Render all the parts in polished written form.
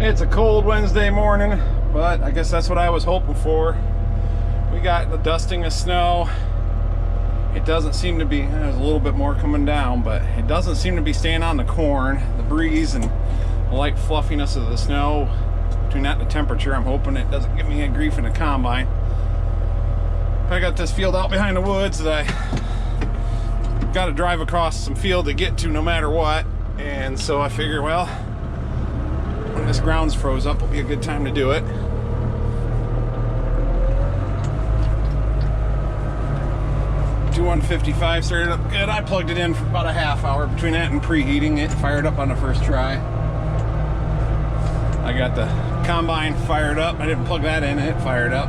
It's a cold Wednesday morning, but I guess that's what I was hoping for. We got the dusting of snow. It doesn't seem to be, there's a little bit more coming down, but it doesn't seem to be staying on the corn. The breeze and the light fluffiness of the snow, between that and the temperature, I'm hoping it doesn't give me a grief in the combine. I got this field out behind the woods that I got to drive across some field to get to no matter what, and so I figure, well, when this ground's froze up, it'll be a good time to do it. Do 155 started up good. I plugged it in for about a half hour between that and preheating it. Fired up on the first try. I got the combine fired up. I didn't plug that in, it fired up.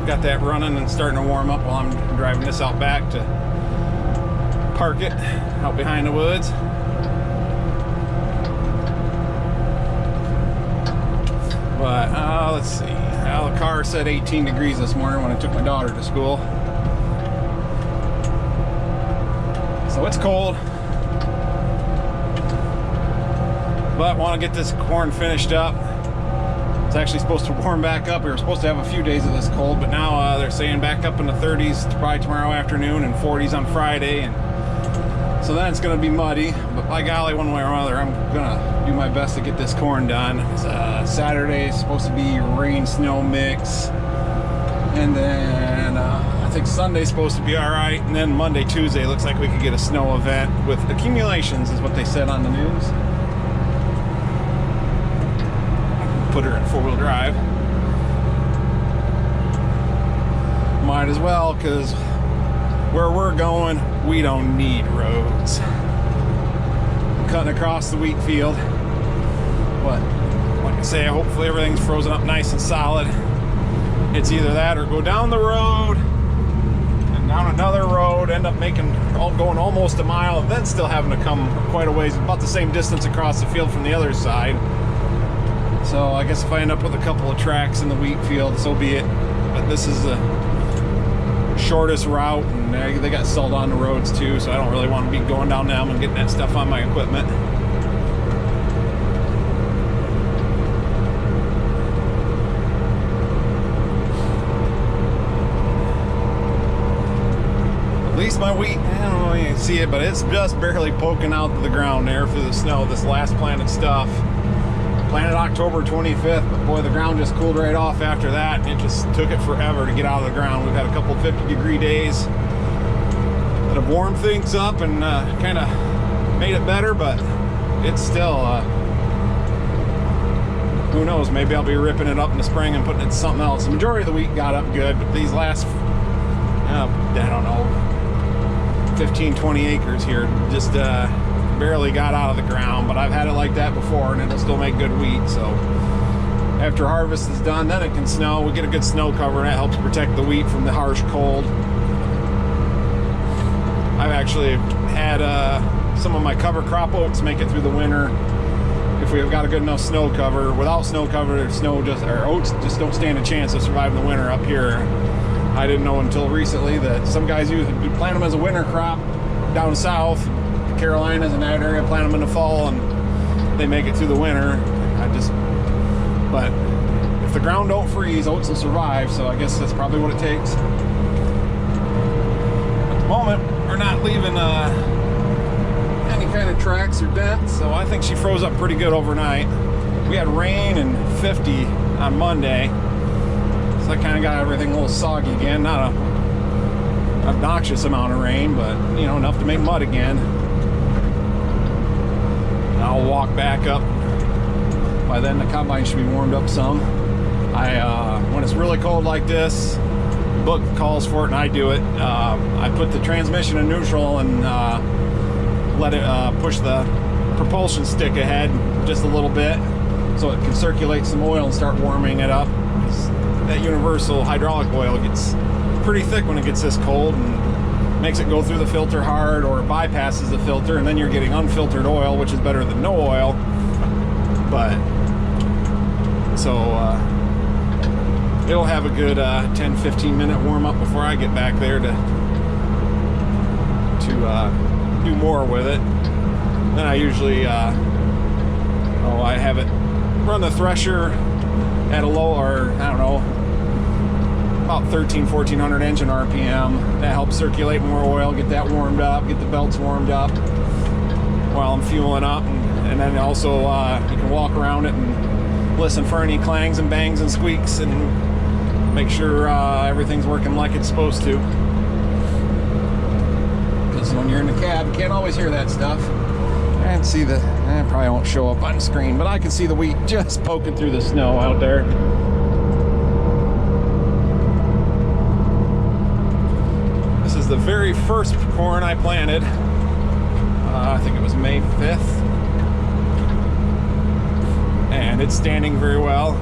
Got that running and starting to warm up while I'm driving this out back to park it out behind the woods. But let's see. The car said 18 degrees this morning when I took my daughter to school. So it's cold. But want to get this corn finished up. It's actually supposed to warm back up. We were supposed to have a few days of this cold, but now they're saying back up in the 30s probably tomorrow afternoon and 40s on Friday. And so then it's going to be muddy. But by golly, one way or another, I'm going to do my best to get this corn done. Saturday is supposed to be rain snow mix, and then I think Sunday's supposed to be all right, and then Monday Tuesday looks like we could get a snow event with accumulations is what they said on the news. Put her in four-wheel drive, might as well, because where we're going we don't need roads. I'm cutting across the wheat field, but like I say, hopefully everything's frozen up nice and solid. It's either that or go down the road and down another road, end up going almost a mile, and then still having to come quite a ways, about the same distance across the field from the other side. So I guess if I end up with a couple of tracks in the wheat field, so be it. But this is the shortest route, and they got salt on the roads too, so I don't really want to be going down them and getting that stuff on my equipment. At least my wheat, I don't know if you can see it, but it's just barely poking out of the ground there through the snow. This last planted stuff, planted October 25th, but boy, the ground just cooled right off after that, and it just took it forever to get out of the ground. We've had a couple 50-degree days that have warmed things up and kind of made it better, but it's still, who knows, maybe I'll be ripping it up in the spring and putting it in something else. The majority of the wheat got up good, but these last, I don't know, 15, 20 acres here just barely got out of the ground, but I've had it like that before and it'll still make good wheat. So after harvest is done, then it can snow. We get a good snow cover and that helps protect the wheat from the harsh cold. I've actually had some of my cover crop oats make it through the winter if we've got a good enough snow cover. Without snow cover, oats just don't stand a chance of surviving the winter up here. I didn't know until recently that some guys plant them as a winter crop down south, Carolinas and that area, plant them in the fall and they make it through the winter. But if the ground don't freeze, oats will survive, so I guess that's probably what it takes. At the moment, we're not leaving any kind of tracks or dents, so I think she froze up pretty good overnight. We had rain and 50 on Monday, so that kind of got everything a little soggy again. Not a obnoxious amount of rain, but you know, enough to make mud again. I'll walk back up. By then the combine should be warmed up some. When it's really cold like this, the book calls for it and I do it. I put the transmission in neutral and let it push the propulsion stick ahead just a little bit so it can circulate some oil and start warming it up. That universal hydraulic oil gets pretty thick when it gets this cold and makes it go through the filter hard, or it bypasses the filter, and then you're getting unfiltered oil, which is better than no oil. But so it'll have a good 10-15 minute warm up before I get back there to do more with it. Then I usually Oh, I have it run the thresher at a low, or I don't know, about 1400 engine RPM. That helps circulate more oil, get that warmed up, get the belts warmed up while I'm fueling up. And then also you can walk around it and listen for any clangs and bangs and squeaks and make sure everything's working like it's supposed to. Because when you're in the cab, you can't always hear that stuff. And see the, it probably won't show up on the screen, but I can see the wheat just poking through the snow out there. This is the very first corn I planted. I think it was May 5th. And it's standing very well.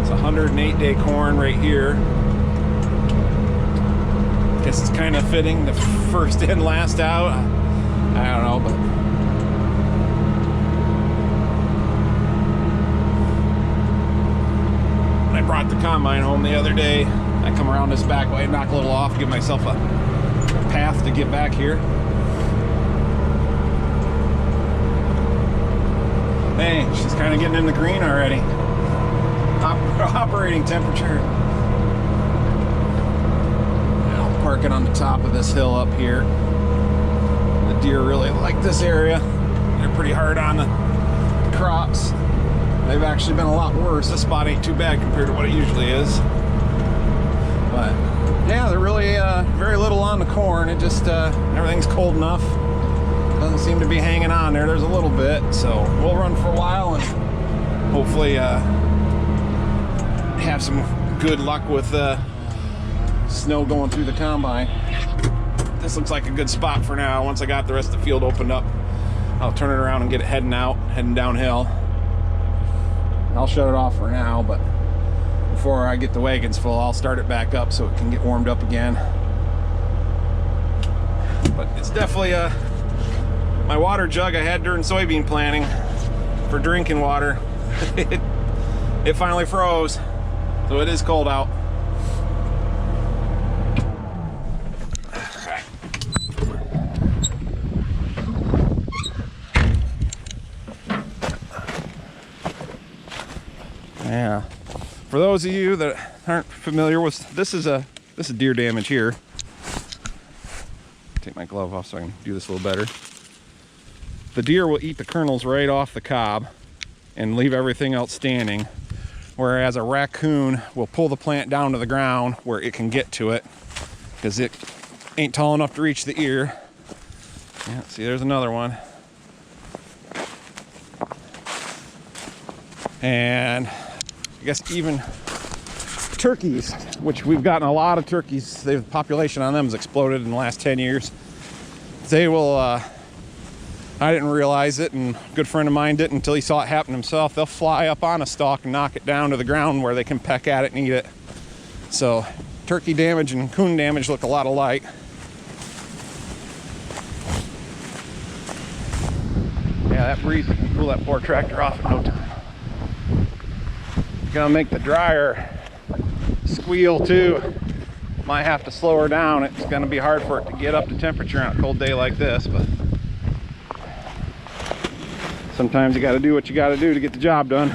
It's a 108-day corn right here. Guess it's kind of fitting, the first in, last out. I don't know, but when I brought the combine home the other day, I come around this back way, knock a little off, give myself a path to get back here. Hey, she's kind of getting in the green already. Operating temperature. Now, parking on the top of this hill up here. The deer really like this area. They're pretty hard on the crops. They've actually been a lot worse. This spot ain't too bad compared to what it usually is. But yeah, they're really very little on the corn. It just everything's cold enough. Doesn't seem to be hanging on there. There's a little bit, so we'll run for a while and hopefully have some good luck with snow going through the combine. This looks like a good spot for now. Once I got the rest of the field opened up, I'll turn it around and get it heading downhill. I'll shut it off for now, but before I get the wagons full, I'll start it back up so it can get warmed up again. But it's definitely my water jug I had during soybean planting for drinking water. It finally froze, so it is cold out. Yeah, for those of you that aren't familiar with this is deer damage here. Take my glove off so I can do this a little better. The deer will eat the kernels right off the cob and leave everything else standing, whereas a raccoon will pull the plant down to the ground where it can get to it because it ain't tall enough to reach the ear. Yeah, see, there's another one. And I guess even turkeys, which we've gotten a lot of turkeys, the population on them has exploded in the last 10 years. They will, I didn't realize it, and a good friend of mine didn't until he saw it happen himself. They'll fly up on a stalk and knock it down to the ground where they can peck at it and eat it. So turkey damage and coon damage look a lot alike. Yeah, that breeze can cool that poor tractor off in no time. Gonna make the dryer squeal too. Might have to slow her down. It's gonna be hard for it to get up to temperature on a cold day like this, but sometimes you gotta do what you gotta do to get the job done.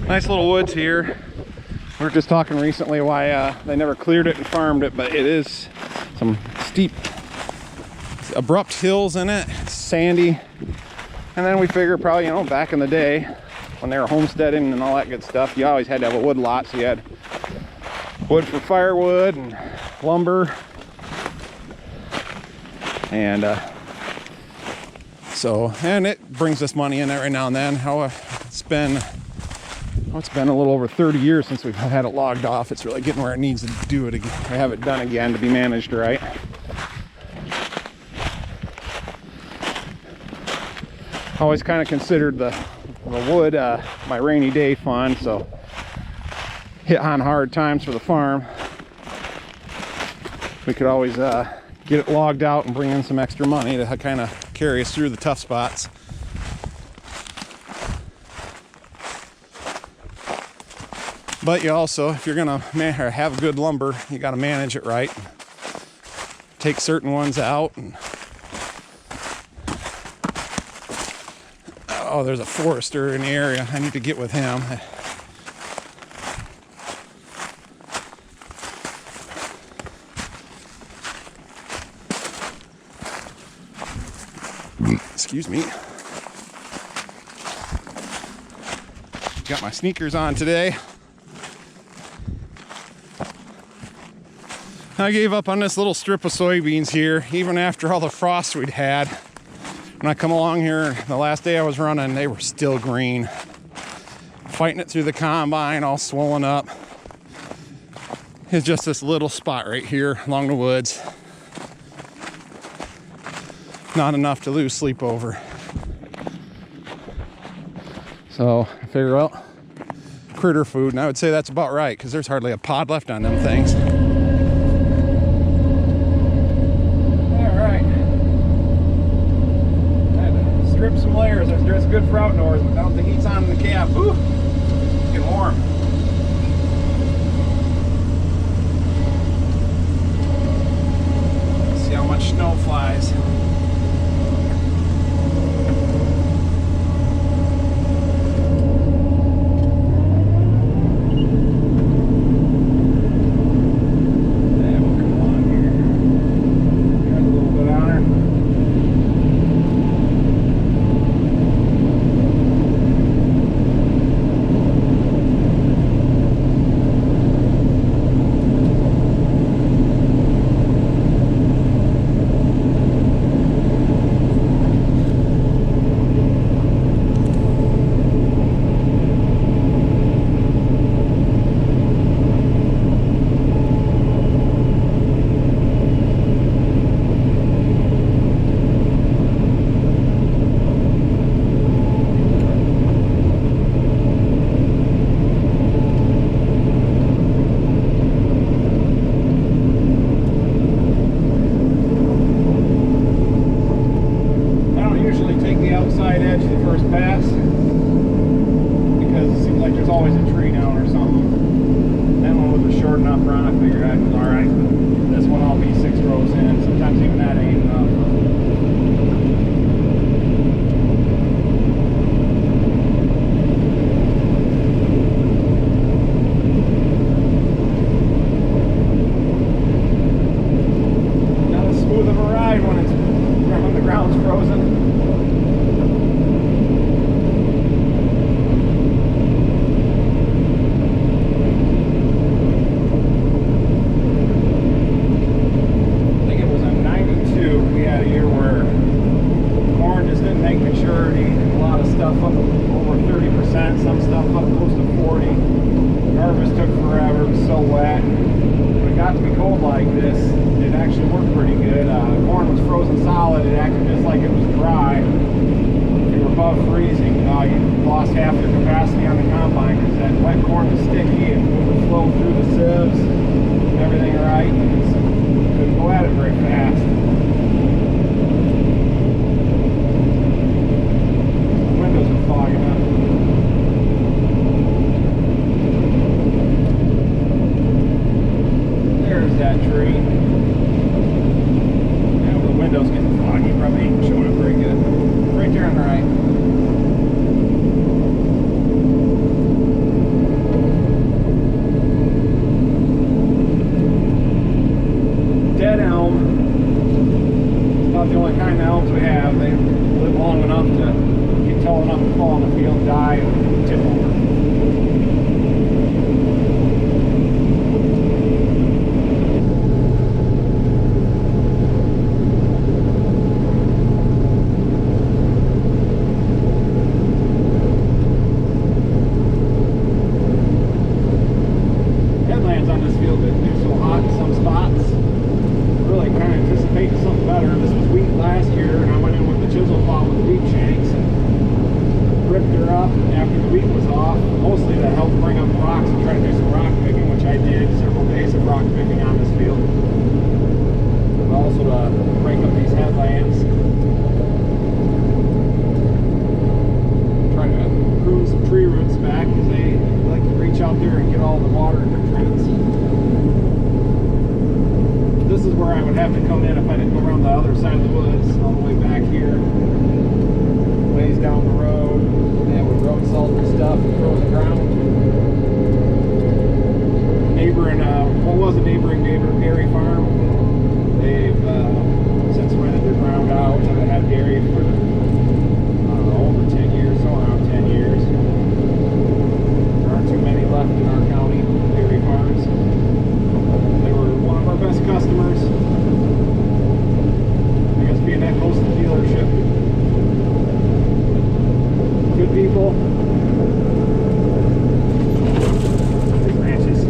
Nice little woods here. We were just talking recently why they never cleared it and farmed it, but it is some steep, abrupt hills in it. It's sandy. And then we figure probably, you know, back in the day when they were homesteading and all that good stuff, you always had to have a wood lot, so you had wood for firewood and lumber. And and it brings us money in every now and then. It's been a little over 30 years since we've had it logged off. It's really getting where it needs to do it again, or have it done again to be managed right. Always kind of considered the wood my rainy day fund, so hit on hard times for the farm, we could always get it logged out and bring in some extra money to kind of carry us through the tough spots. But you also, if you're gonna have good lumber, you got to manage it right. Take certain ones out. And, oh, there's a forester in the area. I need to get with him. Excuse me. Got my sneakers on today. I gave up on this little strip of soybeans here, even after all the frost we'd had. When I come along here, the last day I was running, they were still green. Fighting it through the combine, all swollen up. It's just this little spot right here along the woods. Not enough to lose sleep over. So I figure out critter food, and I would say that's about right, because there's hardly a pod left on them things. Strip some layers. It's good for outdoors, but now the heat's on in the cab. Whew, it's getting warm. Let's see how much snow flies. out there and get all the water and nutrients. This is where I would have to come in if I didn't go around the other side of the woods, all the way back here, ways down the road, and with road salt and stuff, and frozen ground. Neighboring, what was a neighboring dairy farm, they've since rented their ground out. I've had dairy for over 10 years, so around 10 years. There aren't too many left in our county, dairy farms. They were one of our best customers. I guess being that close to the dealership. Good people. Big ranches.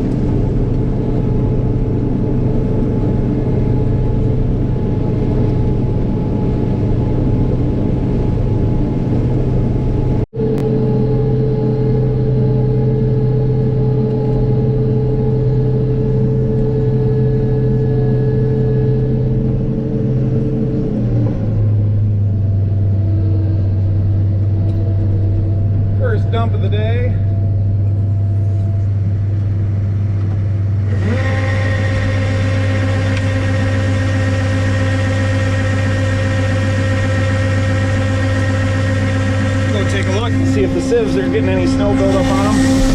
Dump of the day. Go take a look and see if the sieves are getting any snow buildup on them.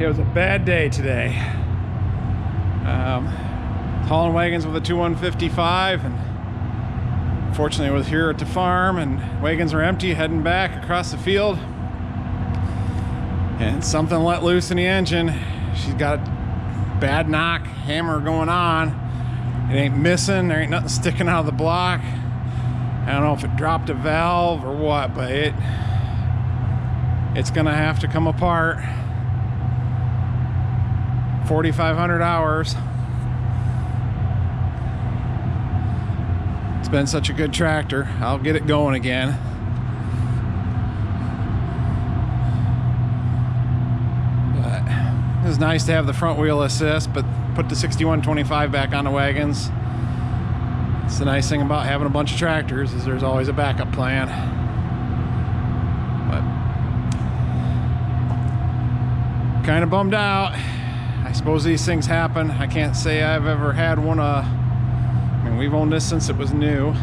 it was a bad day today. Hauling wagons with a 2155, and fortunately I was here at the farm and wagons are empty, heading back across the field, and something let loose in the engine. She's got a bad knock hammer going on. It ain't missing, there ain't nothing sticking out of the block. I don't know if it dropped a valve or what, but it's gonna have to come apart. 4,500 hours. It's been such a good tractor. I'll get it going again. But it's nice to have the front wheel assist, but put the 6125 back on the wagons. It's the nice thing about having a bunch of tractors is there's always a backup plan. But kind of bummed out. I suppose these things happen. I can't say I've ever had one. I mean, we've owned this since it was new.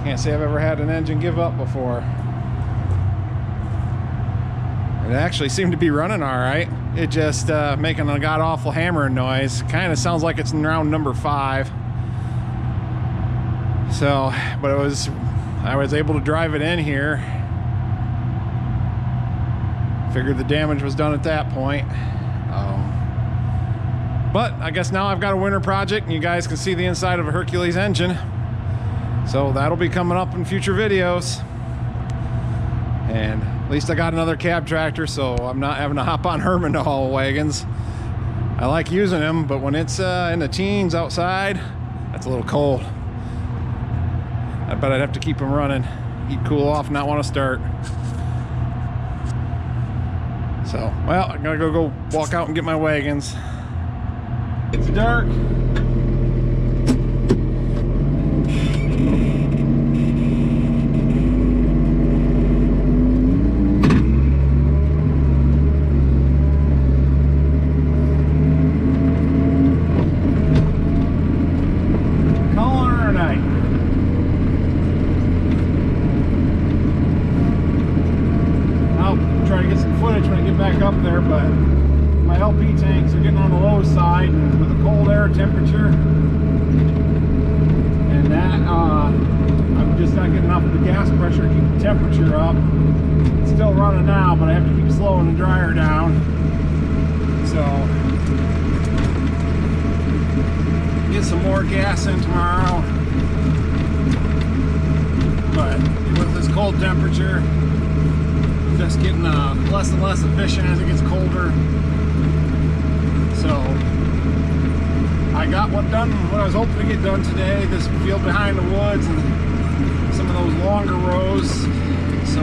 Can't say I've ever had an engine give up before. It actually seemed to be running all right. It just making a god-awful hammering noise. Kind of sounds like it's in round number 5. So, but I was able to drive it in here. Figured the damage was done at that point. But I guess now I've got a winter project and you guys can see the inside of a Hercules engine. So that'll be coming up in future videos. And at least I got another cab tractor, so I'm not having to hop on Herman to haul wagons. I like using them, but when it's in the teens outside, that's a little cold. I bet I'd have to keep them running. He'd cool off, not want to start. So, well, I'm gonna go walk out and get my wagons. It's dark. Up there, but my LP tanks are getting on the low side with a cold air temperature, and that I'm just not getting enough of the gas pressure to keep the temperature up. It's still running now, but I have to keep slowing the dryer down. So get some more gas in tomorrow, but with this cold temperature, just getting less and less efficient as it gets colder. So I got what I was hoping to get done today, this field behind the woods and some of those longer rows. So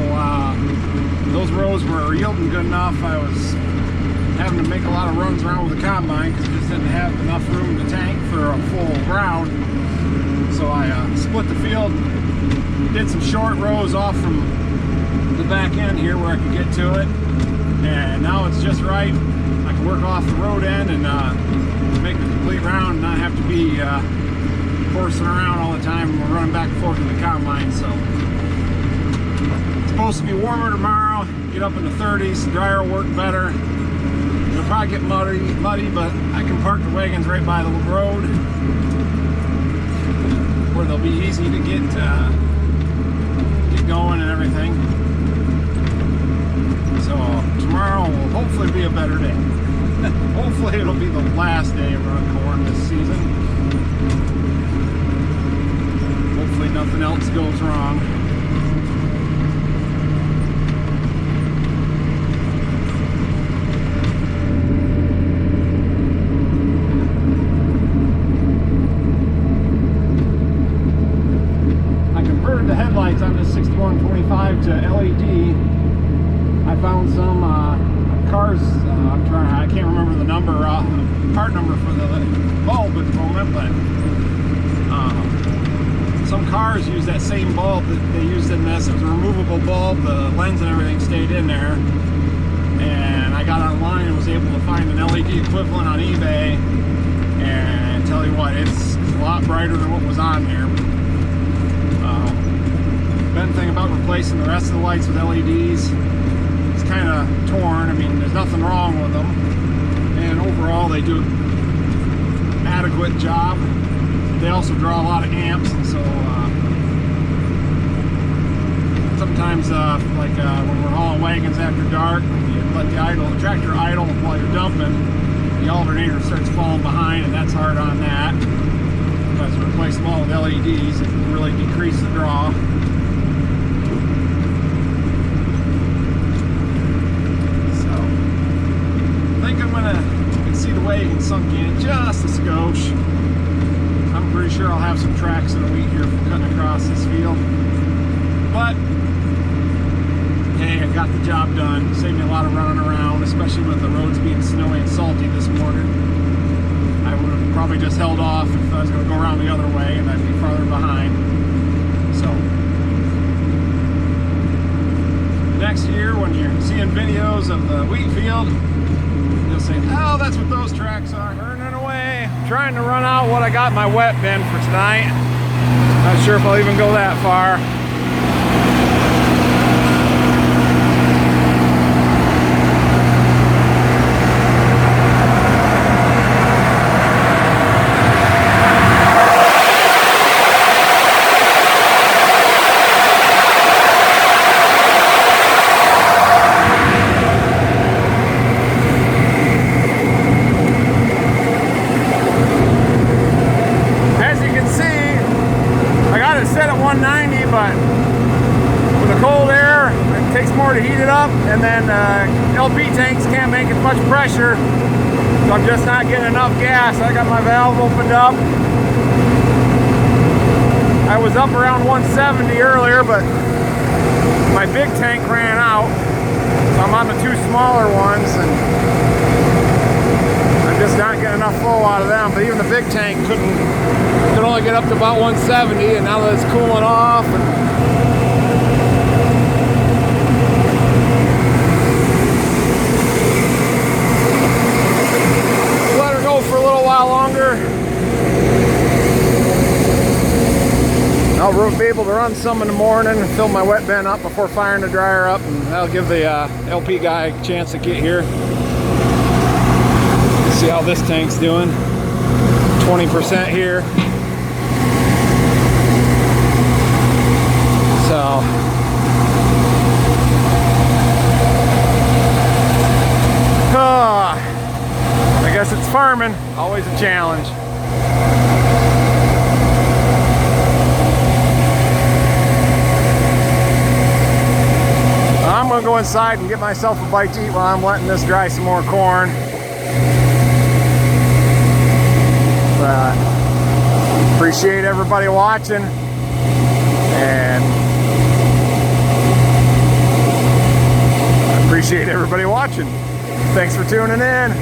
those rows were yielding good enough. I was having to make a lot of runs around with the combine because it just didn't have enough room to tank for a full round. So I split the field, did some short rows off from the back end here where I could get to it, and now it's just right. I can work off the road end and make the complete round and not have to be coursing around all the time. We're running back and forth with the combine. So it's supposed to be warmer tomorrow, get up in the 30s, the dryer will work better. It'll probably get muddy, but I can park the wagons right by the road where they'll be easy to get going and everything. So tomorrow will hopefully be a better day. Hopefully it'll be the last day of running corn this season. Hopefully nothing else goes wrong. I converted the headlights on this 6125 to LED. I found some cars, I can't remember the number, part number for the bulb at the moment, but some cars use that same bulb that they used in this. It was a removable bulb, the lens and everything stayed in there, and I got online and was able to find an LED equivalent on eBay, and tell you what, it's a lot brighter than what was on there. Been thing about replacing the rest of the lights with LEDs, it's kind of torn. I mean, there's nothing wrong with them, and overall they do an adequate job. They also draw a lot of amps, so sometimes like when we're hauling wagons after dark, you let the tractor idle while you're dumping, the alternator starts falling behind, and that's hard on that. Because replace them all with LEDs, it can really decrease the draw. So I think I'm gonna, you can see the wagon sunk in just a skosh. I'm pretty sure I'll have some tracks in a week here from cutting across this field. But hey, I got the job done. Saved me a lot of running around, especially with the roads being snowy and salty this morning. I would have probably just held off if I was going to go around the other way, and I'd be farther behind. So next year, when you're seeing videos of the wheat field, you'll say, oh, that's what those tracks are. Burning away. I'm trying to run out what I got in my wet bin for tonight. Not sure if I'll even go that far. But with the cold air, it takes more to heat it up, and then LP tanks can't make as much pressure, so I'm just not getting enough gas. I got my valve opened up. I was up around 170 earlier, but my big tank ran out, so I'm on the two smaller ones, and I'm just not getting enough flow out of them. But even the big tank could only get up to about 170, and now that it's cooling off, and let her go for a little while longer. I'll be able to run some in the morning and fill my wet bin up before firing the dryer up, and that'll give the LP guy a chance to get here. See how this tank's doing. 20% here. So I guess it's farming, always a challenge. I'm gonna go inside and get myself a bite to eat while I'm letting this dry some more corn. But appreciate everybody watching, and appreciate everybody watching. Thanks for tuning in.